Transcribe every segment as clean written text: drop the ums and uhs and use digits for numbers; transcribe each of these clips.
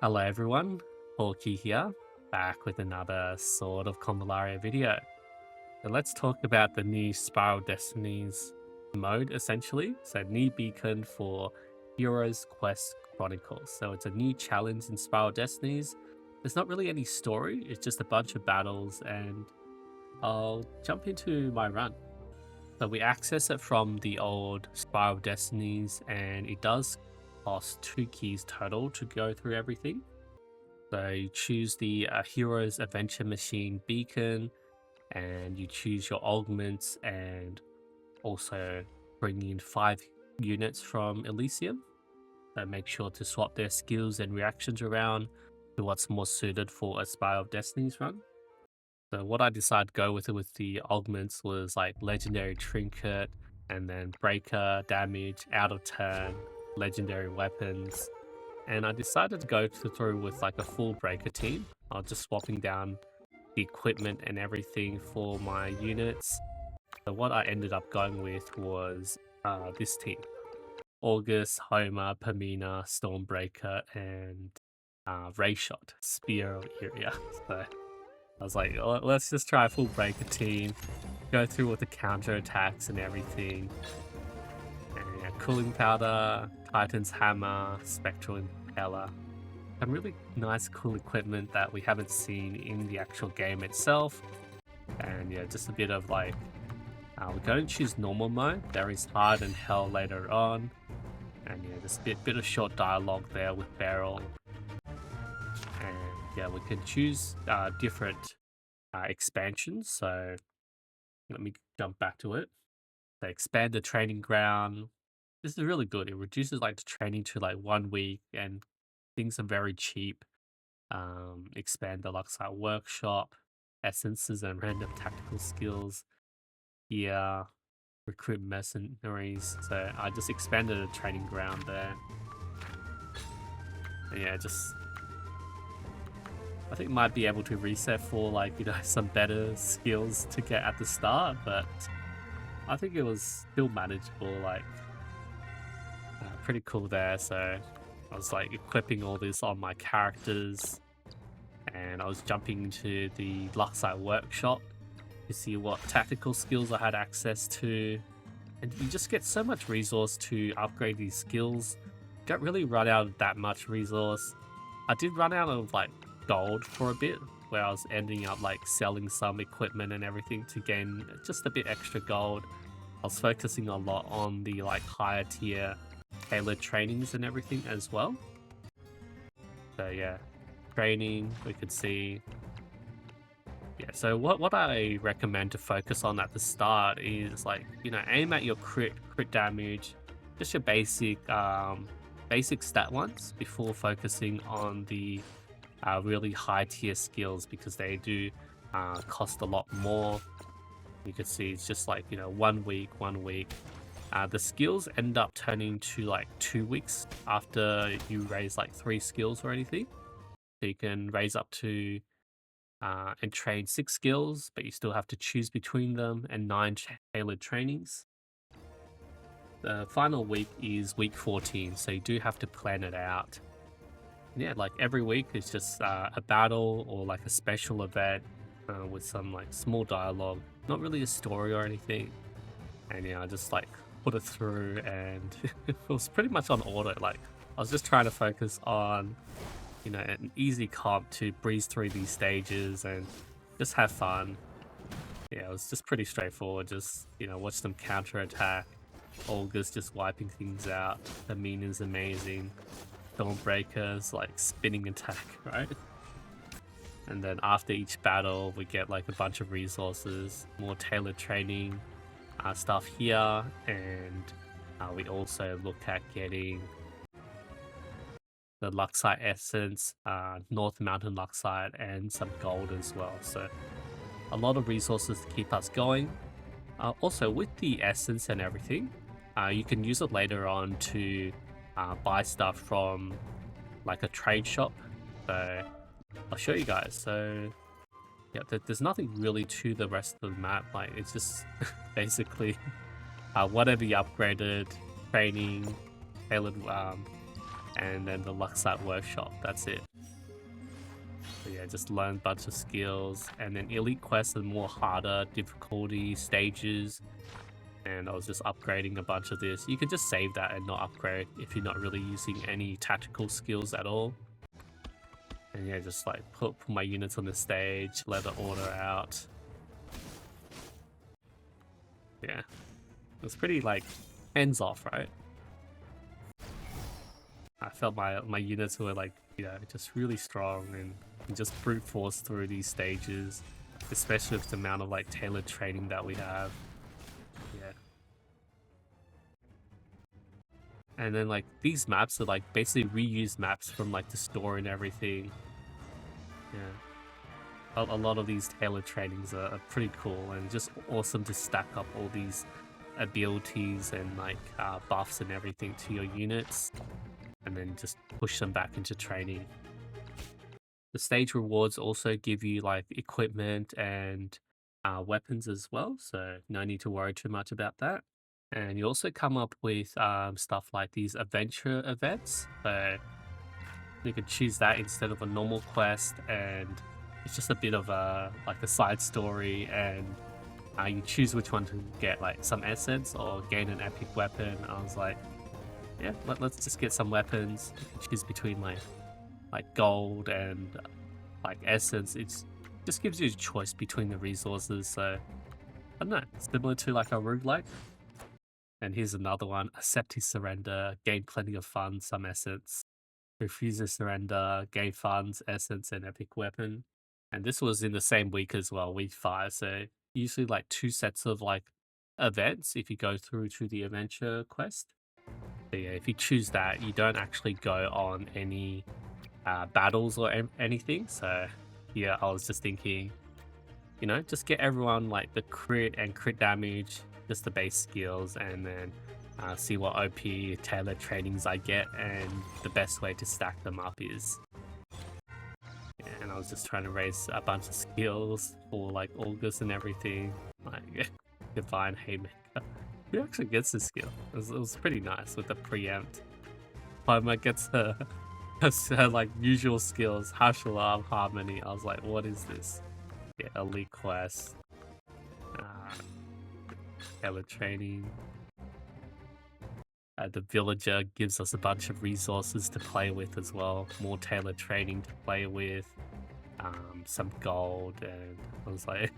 Hello everyone, Hawky here, back with another Sword of Convallaria video. So let's talk about the new Spiral Destinies mode essentially. So new beacon for Heroes Quest Chronicles. So it's a new challenge in Spiral Destinies. There's not really any story, it's just a bunch of battles, and I'll jump into my run. So we access it from the old Spiral Destinies, and it does cost 2 keys total to go through everything. So you choose the Heroes Adventure Machine beacon, and you choose your augments, and also bring in 5 units from Elysium. So make sure to swap their skills and reactions around to what's more suited for a Spiral of Destinies run. So what I decided to go with the augments was like Legendary Trinket, and then Breaker, Damage, Out of Turn, Legendary Weapons. And I decided to go through with like a full Breaker team. I was just swapping down the equipment and everything for my units. So what I ended up going with was this team. August, Homer, Pamina, Stormbreaker, and Rayshot, Spear Area. So I was like, let's just try a full Breaker team, go through with the counter attacks and everything. And yeah, Cooling Powder, Titan's Hammer, Spectral Impeller. Some really nice cool equipment that we haven't seen in the actual game itself. And yeah, just a bit of like, we're going to choose normal mode. There is hard and hell later on. And yeah, just a bit of short dialogue there with Beryl. And yeah, we can choose different expansions. So let me jump back to it. So expand the training ground. This is really good. It reduces like the training to like 1 week, and things are very cheap. Expand the LUXITE workshop, essences and random tactical skills. Here, recruit mercenaries. So I just expanded the training ground there. And yeah, I think might be able to reset for like, some better skills to get at the start, but I think it was still manageable, like pretty cool there. So I was like equipping all this on my characters, and I was jumping into the LUXITE workshop to see what tactical skills I had access to. And you just get so much resource to upgrade these skills. Don't really run out of that much resource. I did run out of like gold for a bit, where I was ending up like selling some equipment and everything to gain just a bit extra gold. I was focusing a lot on the like higher tier tailored trainings and everything as well. So yeah, training, we could see. Yeah, so what I recommend to focus on at the start is like, aim at your crit damage, just your basic stat ones before focusing on the really high tier skills, because they do cost a lot more. You can see it's just like, 1 week. The skills end up turning to like 2 weeks after you raise like 3 skills or anything. So you can raise up to and train 6 skills, but you still have to choose between them, and 9 tailored trainings. The final week is week 14, so you do have to plan it out. And yeah, like every week is just a battle or like a special event with some like small dialogue, not really a story or anything. And yeah, I just like put it through, and it was pretty much on auto. Like I was just trying to focus on an easy comp to breeze through these stages and just have fun. Yeah, it was just pretty straightforward. Just, watch them counter attack. Olga's just wiping things out. The mean is amazing. Stormbreaker's like spinning attack, right? And then after each battle, we get like a bunch of resources, more tailored training stuff here, and we also look at getting the LUXITE essence, North Mountain LUXITE, and some gold as well. So a lot of resources to keep us going. Also with the essence and everything, you can use it later on to buy stuff from like a trade shop. So I'll show you guys. So yeah, there's nothing really to the rest of the map. Like it's just basically whatever you upgraded, training, tailored, and then the LUXITE workshop. That's it. So yeah, just learn a bunch of skills, and then elite quests are more harder difficulty stages. And I was just upgrading a bunch of this. You can just save that and not upgrade if you're not really using any tactical skills at all. And yeah, just like put my units on the stage, let the order out. Yeah, it's pretty like hands off, right? I felt my units were like, you know, just really strong and just brute force through these stages, especially with the amount of like tailored training that we have. Yeah. And then like these maps are like basically reused maps from like the store and everything. Yeah. A lot of these tailored trainings are pretty cool and just awesome to stack up all these abilities and like buffs and everything to your units, and then just push them back into training. The stage rewards also give you like equipment and weapons as well, so no need to worry too much about that. And you also come up with stuff like these adventure events, so you could choose that instead of a normal quest, and it's just a bit of a like a side story, and you choose which one to get, like some essence or gain an epic weapon. I was like, yeah, let's just get some weapons. You can choose between like gold and like essence. It just gives you a choice between the resources. So I don't know, similar to like a roguelike. And here's another one: accept his surrender, gain plenty of funds, some essence. Refuse to surrender, gain funds, essence, and epic weapon. And this was in the same week as well, week 5. So usually like 2 sets of like events if you go through to the adventure quest. But yeah, if you choose that, you don't actually go on any battles or anything. So yeah, I was just thinking, you know, just get everyone like the crit and crit damage, just the base skills, and then see what OP tailored trainings I get, and the best way to stack them up is. Yeah, and I was just trying to raise a bunch of skills for like August and everything, like Divine Haymaker. Who actually gets this skill? It was pretty nice with the preempt. Palmer gets her like usual skills, Hash Alarm, Harmony. I was like, what is this? Yeah, elite quest, tailored training. The villager gives us a bunch of resources to play with as well, more tailored training to play with, some gold, and I was like,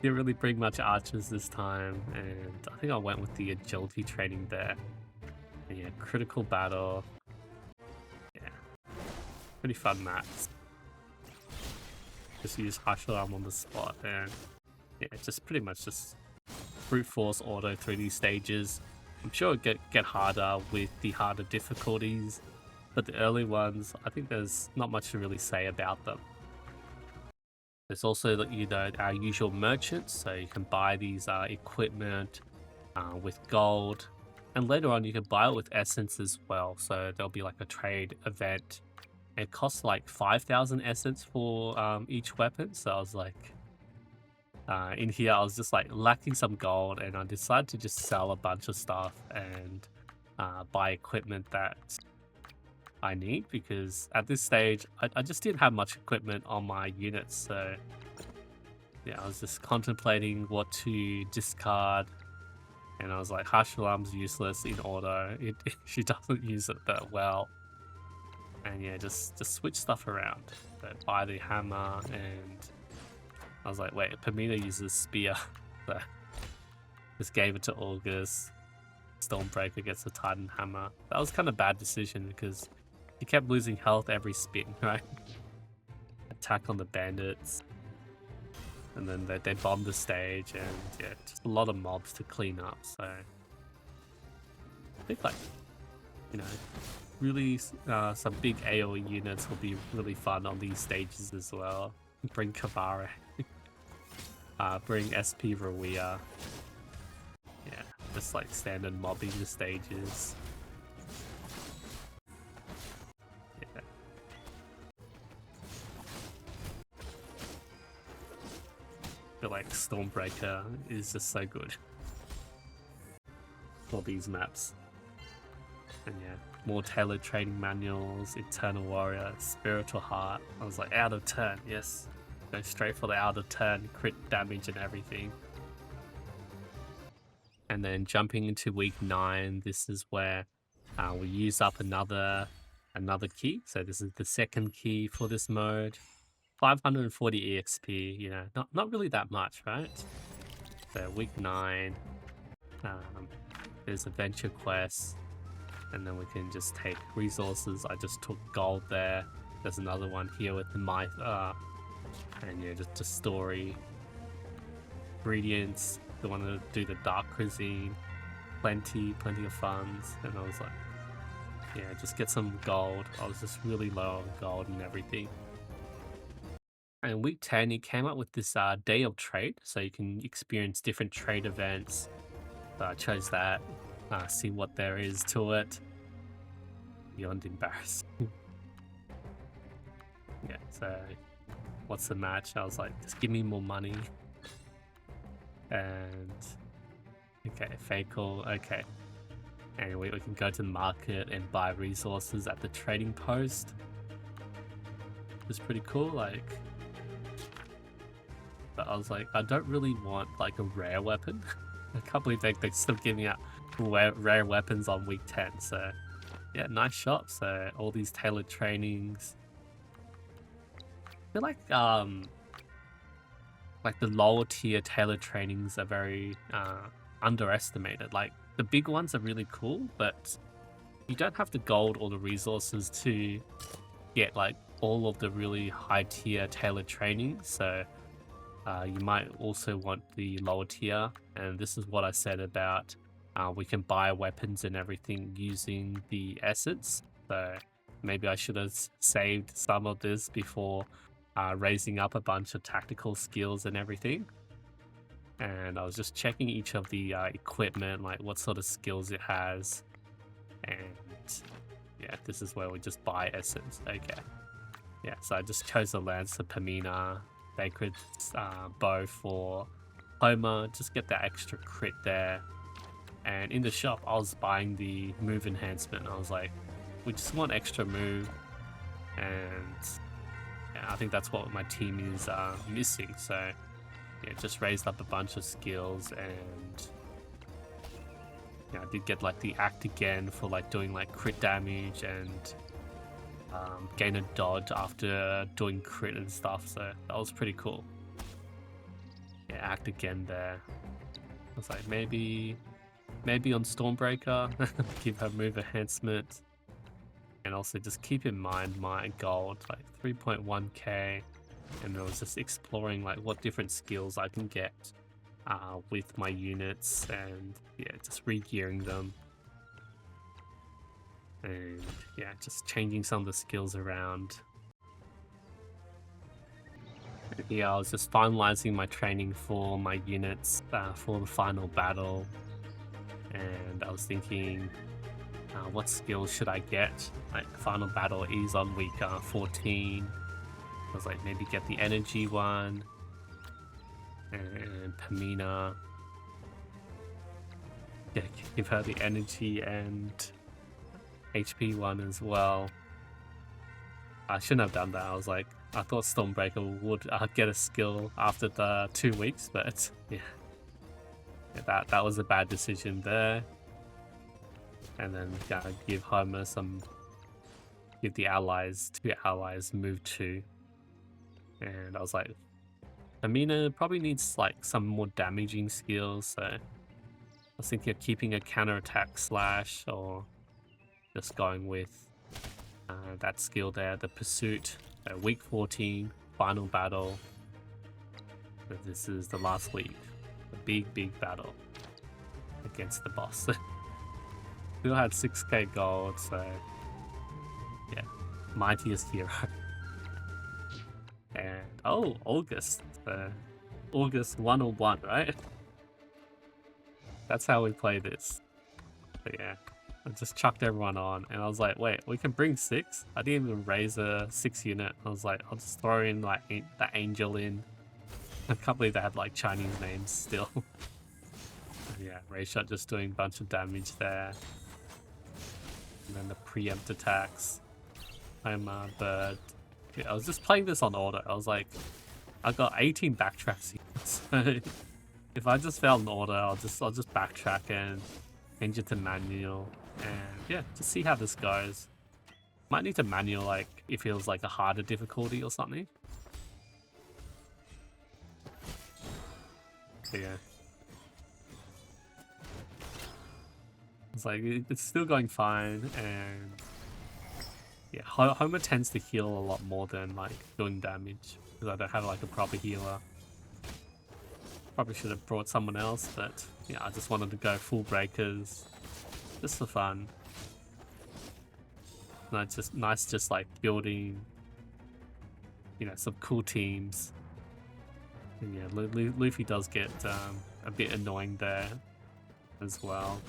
didn't really bring much archers this time, and I think I went with the agility training there. And yeah, critical battle. Yeah, pretty fun maps. Just use Hush Alarm on the spot, and yeah, just pretty much just brute force auto through these stages. I'm sure it'll get harder with the harder difficulties, but the early ones, I think there's not much to really say about them. There's also, you know, our usual merchants, so you can buy these equipment with gold, and later on you can buy it with essence as well. So there'll be like a trade event. It costs like 5,000 essence for each weapon. So I was like, in here I was just like lacking some gold, and I decided to just sell a bunch of stuff and buy equipment that I need, because at this stage I just didn't have much equipment on my units. So yeah, I was just contemplating what to discard, and I was like, Harsh Alarm's useless in auto. She doesn't use it that well, and yeah, just switch stuff around. But buy the hammer, and I was like, wait, Pamina uses spear. So just gave it to August. Stormbreaker gets the Titan hammer. That was kind of a bad decision because he kept losing health every spin, right? Attack on the bandits, and then they bomb the stage, and yeah, just a lot of mobs to clean up. So I think, like, you know, really some big AoE units will be really fun on these stages as well. Bring Kavara, bring SP Rawia. Yeah, just like standard mobbing the stages. Yeah. I feel like Stormbreaker is just so good for these maps. And yeah, more tailored training manuals, Eternal Warrior, Spiritual Heart. I was like, out of turn, yes. Go straight for the out of turn, crit damage and everything. And then jumping into week 9, this is where we use up another key. So this is the second key for this mode. 540 EXP, you know, not really that much, right? So week 9, there's adventure quests, and then we can just take resources. I just took gold there. There's another one here with the and yeah, just a story. Ingredients, the one to do the dark cuisine, plenty of funds. And I was like, yeah, just get some gold. I was just really low on gold and everything. And week 10, it came up with this day of trade, so you can experience different trade events. So I chose that, see what there is to it. Beyond embarrassing. Yeah, so what's the match? I was like, just give me more money. And okay, Fakel, okay. And we can go to the market and buy resources at the trading post. It's pretty cool, like. But I was like, I don't really want like a rare weapon. I can't believe they're still giving out rare weapons on week 10. So yeah, nice shop. So all these tailored trainings. I feel like the lower tier tailored trainings are very underestimated. Like the big ones are really cool, but you don't have the gold or the resources to get like all of the really high tier tailored training. So you might also want the lower tier, and this is what I said about we can buy weapons and everything using the essence. So maybe I should have saved some of this before raising up a bunch of tactical skills and everything. And I was just checking each of the equipment, like what sort of skills it has. And yeah, this is where we just buy essence. Okay. Yeah, so I just chose the Lancer Pamina Sacred bow for Homer, just get that extra crit there. And in the shop, I was buying the move enhancement. I was like, we just want extra move, and yeah, I think that's what my team is missing. So yeah, just raised up a bunch of skills, and yeah, I did get like the act again for like doing like crit damage and gain a dodge after doing crit and stuff, so that was pretty cool. Yeah, act again there. I was like, maybe on Stormbreaker, give her move enhancement. And also just keep in mind my gold, like 3.1k, and I was just exploring like what different skills I can get with my units, and yeah, just re-gearing them. And yeah, just changing some of the skills around. Yeah, I was just finalizing my training for my units for the final battle, and I was thinking, what skills should I get? Like final battle is on week 14. I was like, maybe get the energy one, and Pamina. Yeah, give her the energy and HP one as well. I shouldn't have done that. I was like, I thought Stormbreaker would get a skill after the 2 weeks, but yeah, that was a bad decision there. And then give Homer give the allies, 2 allies move 2. And I was like, Amina probably needs like some more damaging skills, so I was thinking of keeping a counterattack slash, or just going with that skill there, the pursuit. Week 14, final battle. So this is the last week, a big battle against the boss. Still had 6k gold, so yeah, mightiest hero. And oh, August 101, right? That's how we play this. But yeah, I just chucked everyone on, and I was like, wait, we can bring 6? I didn't even raise a 6 unit. I was like, I'll just throw in like the angel in. I can't believe they had like Chinese names still. Yeah, Ray Shot just doing a bunch of damage there. And then the preempt attacks. I'm bird. Yeah, I was just playing this on auto. I was like, I got 18 backtracks here. So if I just fail an auto, I'll just backtrack and change it to manual. And yeah, just see how this goes. Might need to manual like if it was like a harder difficulty or something. But yeah. It's like it's still going fine, and yeah, Homer tends to heal a lot more than like doing damage because I don't have like a proper healer. Probably should have brought someone else, but yeah, I just wanted to go full breakers just for fun. And it's just nice, just like building, you know, some cool teams. And yeah, Luffy does get a bit annoying there as well.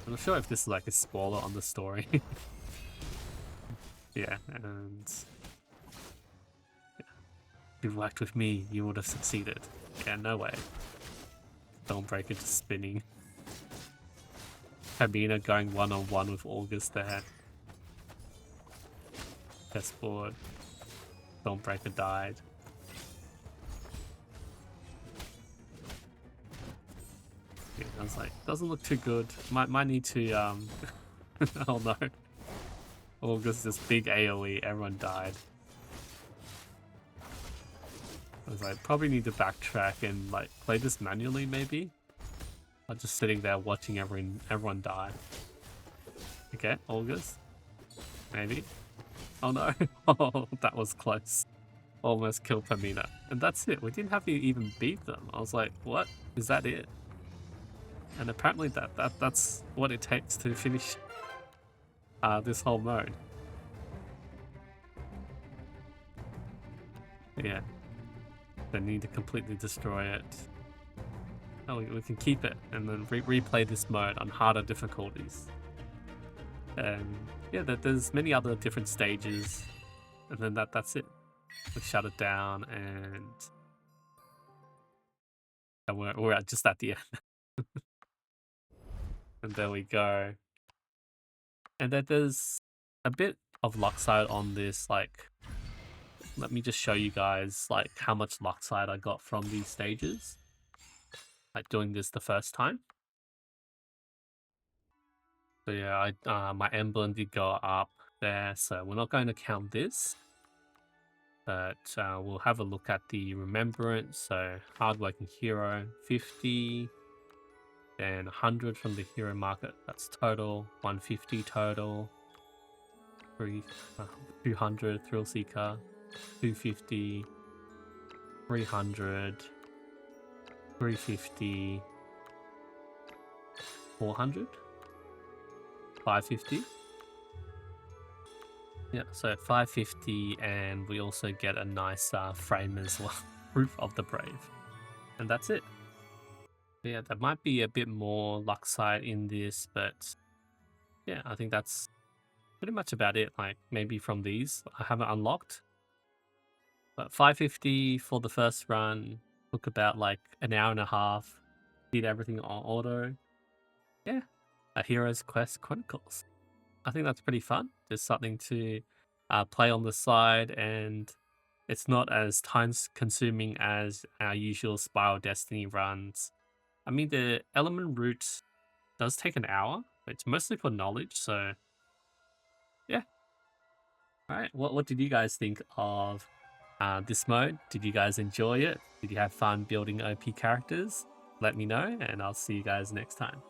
I'm not sure if this is like a spoiler on the story. Yeah, and yeah. If you worked with me, you would have succeeded. Yeah, no way. Don't break it to spinning. Cabina going one-on-one with August there. Chessboard. Don't break it died. Yeah, I was like, doesn't look too good. Might need to oh no. August, this big AoE, everyone died. I was like, probably need to backtrack and like play this manually maybe. I'm just sitting there watching everyone die. Okay, August. Maybe. Oh no. Oh, that was close. Almost killed Pamina. And that's it. We didn't have to even beat them. I was like, what? Is that it? And apparently that's what it takes to finish this whole mode. Yeah. They need to completely destroy it. Oh, we can keep it and then replay this mode on harder difficulties. And yeah, there's many other different stages, and then that's it. We shut it down, and we're just at the end. And there we go. And then there's a bit of LUXITE on this. Like, let me just show you guys like how much LUXITE I got from these stages. Like doing this the first time. So yeah, my emblem did go up there, so we're not going to count this. But we'll have a look at the remembrance. So hardworking hero 50, then 100 from the hero market. That's total 150 total. 200 thrill seeker, 250, 300, 350, 400, 550. Yeah, so 550, and we also get a nice frame as well. Proof of the Brave. And that's it. Yeah, there might be a bit more LUXITE in this, but yeah, I think that's pretty much about it. Like maybe from these I haven't unlocked. But 550 for the first run, took about like an hour and a half, did everything on auto. Yeah, a Hero's Quest Chronicles. I think that's pretty fun. Just something to play on the side, and it's not as time consuming as our usual Spiral Destiny runs. I mean, the element route does take an hour, but it's mostly for knowledge, so yeah. Alright, what did you guys think of this mode? Did you guys enjoy it? Did you have fun building OP characters? Let me know, and I'll see you guys next time.